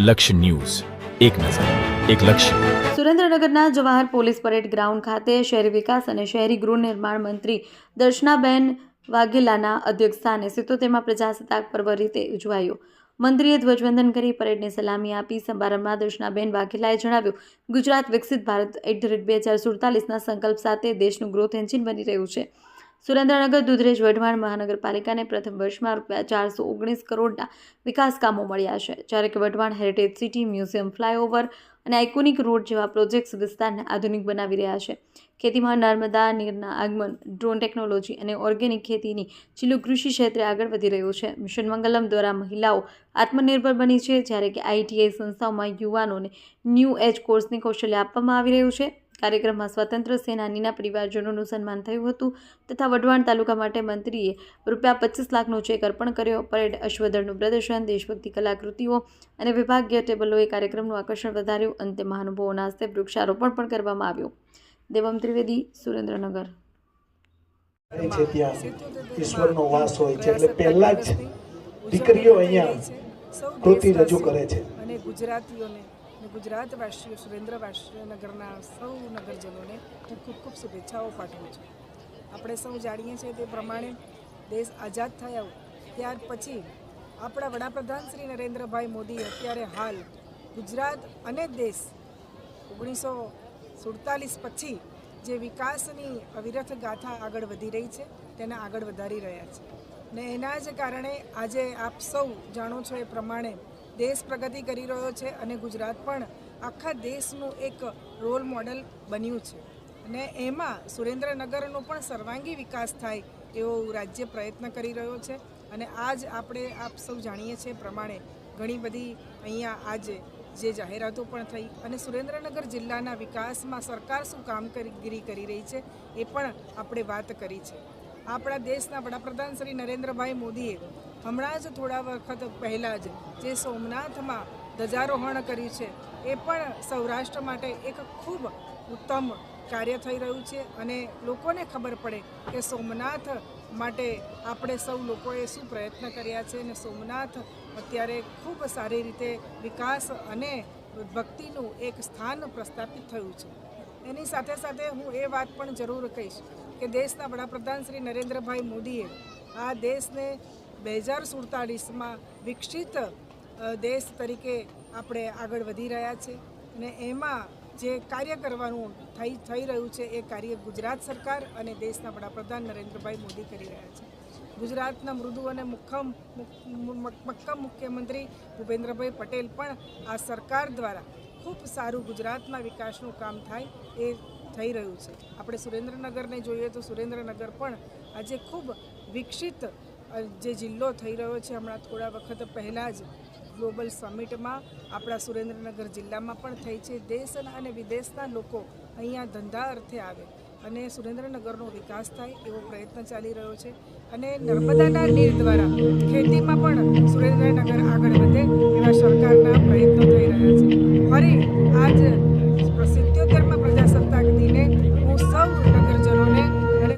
લક્ષ્ય ન્યૂઝ, એક નજર, એક લક્ષ્ય. સુરેન્દ્રનગરના જવાહર પોલીસ પરેડ ગ્રાઉન્ડ ખાતે શહેરી વિકાસ અને શહેરી ગૃહ નિર્માણ મંત્રી દર્શનાબેન વાઘેલાના અધ્યક્ષસ્થાને 77માં પ્રજાસત્તાક પર્વ રીતે ઉજવાયો. મંત્રીએ ધ્વજવંદન કરી પરેડને સલામી આપી. સમારંભમાં દર્શનાબેન વાઘેલાએ જણાવ્યું, ગુજરાત વિકસિત ભારત @ 2047ના સંકલ્પ સાથે દેશનું ગ્રોથ એન્જિન બની રહ્યું છે. સુરેન્દ્રનગર દુધરેજ વઢવાણ મહાનગરપાલિકાને પ્રથમ વર્ષમાં ₹419 કરોડના વિકાસ કામો મળ્યા છે, જ્યારે કે Wadhwan heritage city, museum, flyover અને આઇકોનિક રોડ જેવા પ્રોજેક્ટ્સ વિસ્તારને આધુનિક બનાવી રહ્યા છે. ખેતીમાં નર્મદા નીરના આગમન, ડ્રોન ટેકનોલોજી અને ઓર્ગેનિક ખેતીની જિલ્લો કૃષિ ક્ષેત્રે આગળ વધી રહ્યો છે. મિશન મંગલમ દ્વારા મહિલાઓ આત્મનિર્ભર બની છે, જ્યારે કે ITI સંસ્થાઓમાં યુવાનોને ન્યૂ એજ કોર્સની કૌશલ્ય આપવામાં આવી રહ્યું છે. કાર્યક્રમમાં સ્વતંત્ર સેનાનીના પરિવારજનોનું સન્માન થયું હતું તથા વઢવાણ તાલુકા માટે મંત્રીએ ₹25 લાખનો ચેક અર્પણ કર્યો. પરેડ, અશ્વદળનું પ્રદર્શન, દેશભક્તિ કલાકૃતિઓ અને વિભાગીય ટેબલોએ કાર્યક્રમનું આકર્ષણ વધાર્યું. અંતે મહાનુભાવોના હસ્તે વૃક્ષારોપણ પણ કરવામાં આવ્યું. દેવમ ત્રિવેદી, સુરેન્દ્રનગર. છે ત્યાં ઈશ્વરનો વાસ હોય છે, એટલે પહેલા જ દીકરીઓ અહીંયા કૃતિ રજૂ કરે છે. અને ગુજરાતીઓને અને ગુજરાતવાસીઓ, સુરેન્દ્રવાસીઓ, નગરના સૌ નગરજનોને હું ખૂબ ખૂબ શુભેચ્છાઓ પાઠવું છું. આપણે સૌ જાણીએ છીએ તે પ્રમાણે દેશ આઝાદ થયો ત્યાર પછી આપણા વડાપ્રધાન શ્રી નરેન્દ્રભાઈ મોદી અત્યારે હાલ ગુજરાત અને દેશ 1947 પછી જે વિકાસની અવિરત ગાથા આગળ વધી રહી છે તેને આગળ વધારી રહ્યા છે. ને એના જ કારણે આજે આપ સૌ જાણો છો એ પ્રમાણે દેશ પ્રગતિ કરી રહ્યો છે અને ગુજરાત પણ આખા દેશનું એક રોલ મોડલ બન્યું છે. અને એમાં સુરેન્દ્રનગરનો પણ સર્વાંગી વિકાસ થાય એવો રાજ્ય પ્રયત્ન કરી રહ્યો છે. અને આજ આપણે આપ સૌ જાણીએ છીએ પ્રમાણે ઘણી બધી અહીંયા આજે જે જાહેરાતો પણ થઈ અને સુરેન્દ્રનગર જિલ્લાના વિકાસમાં સરકાર શું કામગીરી કરી રહી છે એ પણ આપણે વાત કરી છે. આપણા દેશના વડાપ્રધાન શ્રી નરેન્દ્રભાઈ મોદીએ હમણાં જ થોડા વખત પહેલાં જ જે સોમનાથમાં ધ્વજારોહણ કર્યું છે એ પણ સૌરાષ્ટ્ર માટે એક ખૂબ ઉત્તમ કાર્ય થઈ રહ્યું છે. અને લોકોને ખબર પડે કે સોમનાથ માટે આપણે સૌ લોકોએ શું પ્રયત્ન કર્યા છે અને સોમનાથ અત્યારે ખૂબ સારી રીતે વિકાસ અને ભક્તિનું એક સ્થાન પ્રસ્થાપિત થયું છે. એની સાથે સાથે હું એ વાત પણ જરૂર કહીશ કે દેશના વડાપ્રધાન શ્રી નરેન્દ્રભાઈ મોદીએ આ દેશને 2047માં વિકસિત દેશ તરીકે આપણે આગળ વધી રહ્યા છે. અને એમાં જે કાર્ય કરવાનું થઈ રહ્યું છે એ કાર્ય ગુજરાત સરકાર અને દેશના વડાપ્રધાન નરેન્દ્રભાઈ મોદી કરી રહ્યા છે. ગુજરાતના મૃદુ અને મક્કમ મુખ્યમંત્રી ભૂપેન્દ્રભાઈ પટેલ પણ આ સરકાર દ્વારા ખૂબ સારું ગુજરાતના વિકાસનું કામ થાય એ થઈ રહ્યું છે. આપણે સુરેન્દ્રનગરને જોઈએ તો સુરેન્દ્રનગર પણ આજે ખૂબ વિકસિત જે જિલ્લો થઈ રહ્યો છે. હમણાં થોડા વખત પહેલાં જ ગ્લોબલ સમિટમાં આપણા સુરેન્દ્રનગર જિલ્લામાં પણ થઈ છે. દેશ અને વિદેશના લોકો અહીંયા ધંધા અર્થે આવે અને સુરેન્દ્રનગરનો વિકાસ થાય એવો પ્રયત્ન ચાલી રહ્યો છે. અને નર્મદાના નીર દ્વારા ખેતીમાં પણ